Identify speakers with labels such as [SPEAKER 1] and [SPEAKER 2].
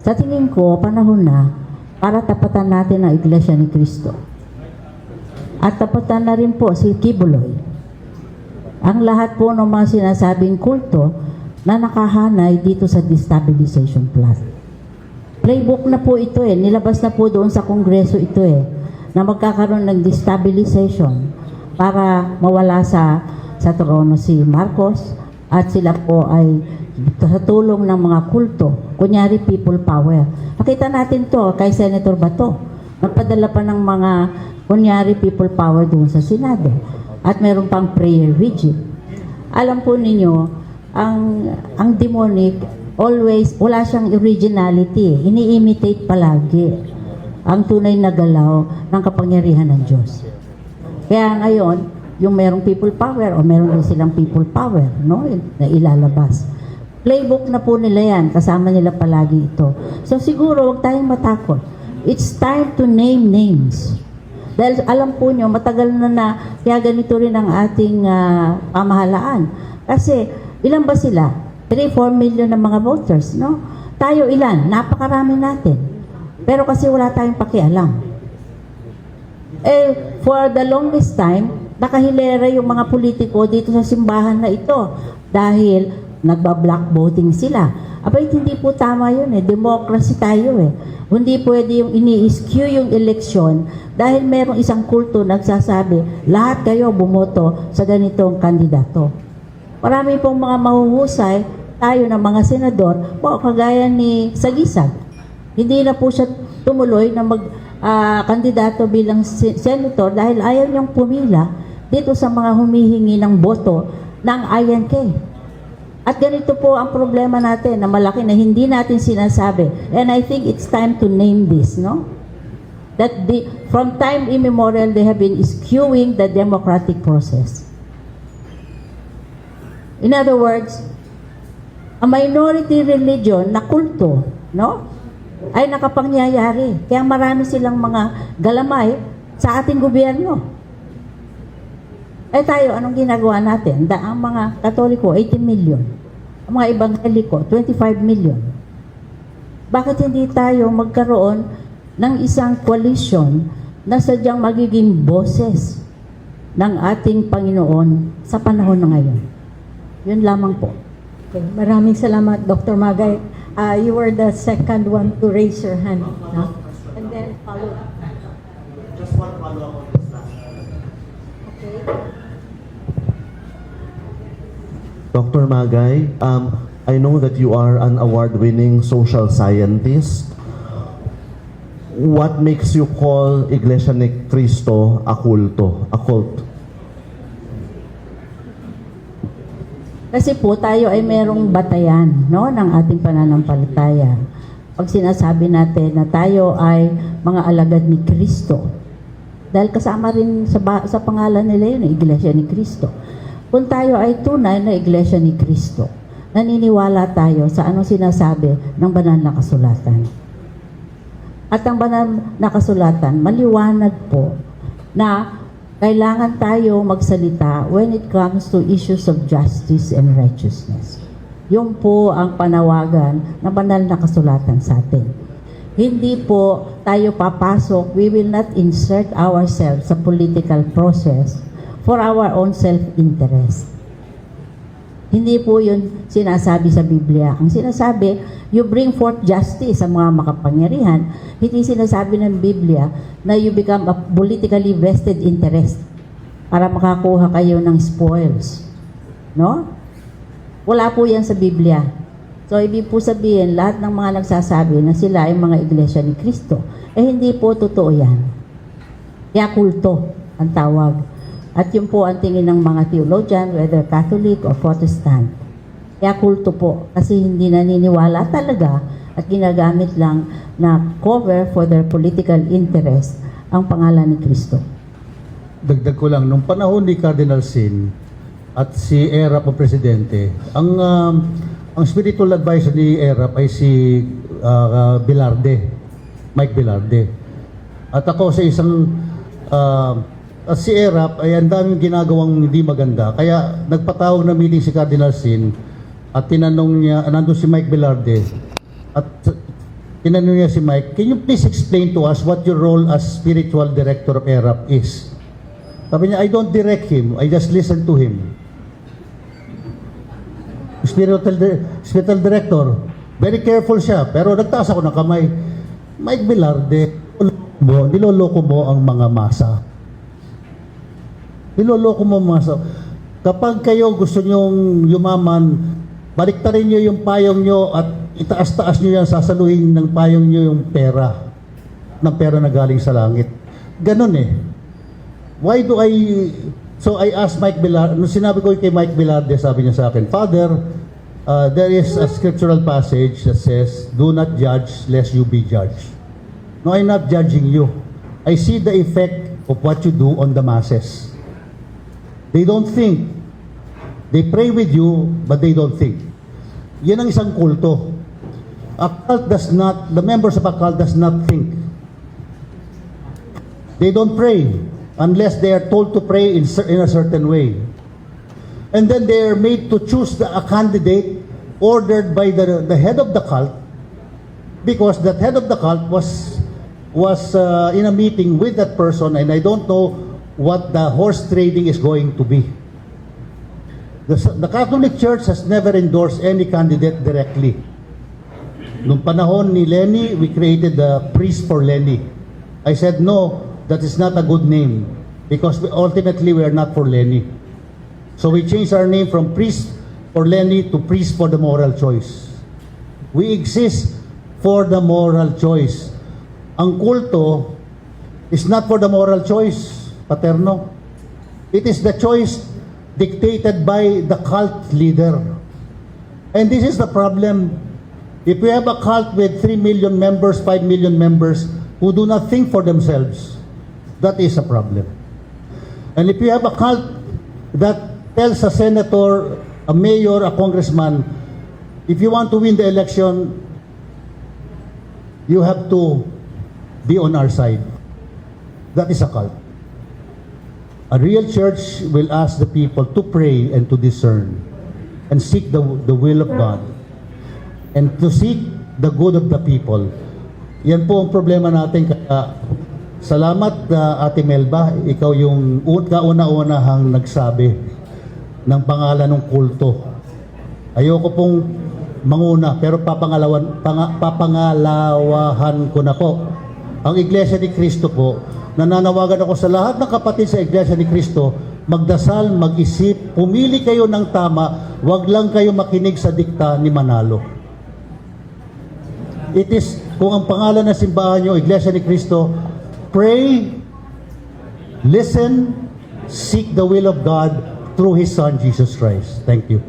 [SPEAKER 1] Sa tingin ko, panahon na para tapatan natin ang Iglesia ni Cristo. At tapatan na rin po si Kibuloy. Ang lahat po ng mga sinasabing kulto na nakahanay dito sa destabilization plot. Playbook na po ito nilabas na po doon sa Kongreso ito na magkakaroon ng destabilization para mawala sa trono si Marcos at sila po ay sa tulong ng mga kulto, kunyari people power. Nakita natin to kay Senator Bato. Nagpadala pa ng mga kunyari people power doon sa Senado. At meron pang prayer vigil. Alam po ninyo, ang demonic, always, wala siyang originality. Ini-imitate palagi ang tunay na galaw ng kapangyarihan ng Diyos. Kaya ngayon, yung merong people power o meron din silang people power, no? Na ilalabas. Playbook na po nila yan, kasama nila palagi ito. So siguro, huwag tayong matakot. It's time to name names. Dahil alam po nyo, matagal na kaya ganito rin ang ating pamahalaan. Kasi, ilan ba sila? 3-4 million na mga voters, no? Tayo ilan? Napakarami natin. Pero kasi wala tayong pakialam. For the longest time, nakahilera yung mga politiko dito sa simbahan na ito. Dahil, nagba-block voting sila. Abay, hindi po tama yun Democracy tayo Hindi pwede yung ini-skew yung eleksyon dahil merong isang kulto nagsasabi, lahat kayo bumoto sa ganitong kandidato. Marami pong mga mahuhusay, tayo ng mga senador, kagaya ni Sagisag. Hindi na po siya tumuloy na kandidato bilang senator dahil ayaw niyang pumila dito sa mga humihingi ng boto ng INK. At ganito po ang problema natin na malaki na hindi natin sinasabi. And I think it's time to name this, no? That from time immemorial, they have been skewing the democratic process. In other words, a minority religion na kulto, no? Ay nakapangyayari. Kaya marami silang mga galamay sa ating gobyerno. Tayo, anong ginagawa natin? Ang mga Katoliko, 18 million. Ang mga Ebangheliko, 25 million. Bakit hindi tayo magkaroon ng isang coalition na sadyang magiging boses ng ating Panginoon sa panahon na ngayon? Yun lamang po.
[SPEAKER 2] Okay. Maraming salamat, Dr. Magay. You were the second one to raise your hand. No? And then follow up.
[SPEAKER 3] Just one follow-up on this last one.
[SPEAKER 2] Okay.
[SPEAKER 3] Dr. Magay, I know that you are an award-winning social scientist. What makes you call Iglesia ni Cristo a culto, a cult?
[SPEAKER 1] Kasi po tayo ay merong batayan, no, ng ating pananampalataya. Pag sinasabi natin na tayo ay mga alagad ni Cristo, dahil kasama rin sa pangalan nila yun, Iglesia ni Cristo. Kung tayo ay tunay na Iglesia ni Cristo, naniniwala tayo sa anong sinasabi ng banal na kasulatan. At ang banal na kasulatan, maliwanag po na kailangan tayo magsalita when it comes to issues of justice and righteousness. Yung po ang panawagan ng banal na kasulatan sa atin. Hindi po tayo papasok, we will not insert ourselves sa political process for our own self-interest. Hindi po yun sinasabi sa Biblia. Ang sinasabi, you bring forth justice sa mga makapangyarihan. Hindi sinasabi ng Biblia na you become a politically vested interest para makakuha kayo ng spoils. No? Wala po yan sa Biblia. So, ibig po sabihin, lahat ng mga nagsasabi na sila ay mga Iglesia ni Cristo, hindi po totoo yan. Kaya kulto ang tawag. At yun po ang tingin ng mga theologian, whether Catholic or Protestant. Kaya kulto po, kasi hindi naniniwala talaga at ginagamit lang na cover for their political interest ang pangalan ni Cristo.
[SPEAKER 4] Dagdag ko lang, nung panahon ni Cardinal Sin at si Erap ang presidente, ang spiritual advisor ni Erap ay si Velarde, Mike Velarde. At ako sa isang at si Erap ay ang daming ginagawang hindi maganda. Kaya nagpatawag na meeting si Cardinal Sin at tinanong niya, nandun si Mike Velarde, at tinanong niya si Mike, can you please explain to us what your role as spiritual director of ERAP is? Sabi niya, I don't direct him, I just listen to him. Spiritual director, very careful siya, pero nagtaas ako ng kamay. Mike Velarde, niloloko mo ang mga masa. Niloloko mo ang masa. Kapag kayo gusto nyong yumaman, baliktarin nyo yung payong nyo at itaas-taas nyo yan, sasaluhin ng payong nyo yung pera. Ng pera na galing sa langit. Ganon eh. Why do I... So I asked Mike Velarde, nung sinabi ko kay Mike Velarde, sabi niya sa akin, Father, there is a scriptural passage that says, do not judge lest you be judged. No, I'm not judging you. I see the effect of what you do on the masses. They don't think. They pray with you, but they don't think. Yan ang isang kulto. A cult does not, the members of a cult does not think. They don't pray unless they are told to pray in a certain way. And then they are made to choose a candidate ordered by the head of the cult, because that head of the cult was in a meeting with that person, and I don't know what the horse trading is going to be. The Catholic Church has never endorsed any candidate directly. Nung panahon ni Lenny, we created the Priest for Lenny. I said, no, that is not a good name, because ultimately we are not for Lenny. So we changed our name from Priest for Lenny to Priest for the Moral Choice. We exist for the moral choice. Ang kulto is not for the moral choice, Paterno. It is the choice dictated by the cult leader. And this is the problem. If we have a cult with 3 million members, 5 million members who do not think for themselves, that is a problem. And if you have a cult that tells a senator, a mayor, a congressman, if you want to win the election, you have to be on our side. That is a cult. A real church will ask the people to pray and to discern and seek the will of God and to seek the good of the people. Yan po ang problema natin. Kaya salamat, Ate Melba. Ikaw yung kauna-unahang nagsabi ng pangalan ng kulto. Ayoko pong manguna, pero papangalawahan ko na po. Ang Iglesia ni Cristo po, nananawagan ako sa lahat ng kapatid sa Iglesia ni Cristo, magdasal, mag-isip, pumili kayo ng tama, wag lang kayo makinig sa dikta ni Manalo. It is, kung ang pangalan ng simbahan nyo, Iglesia ni Cristo, pray, listen, seek the will of God through His Son, Jesus Christ. Thank you.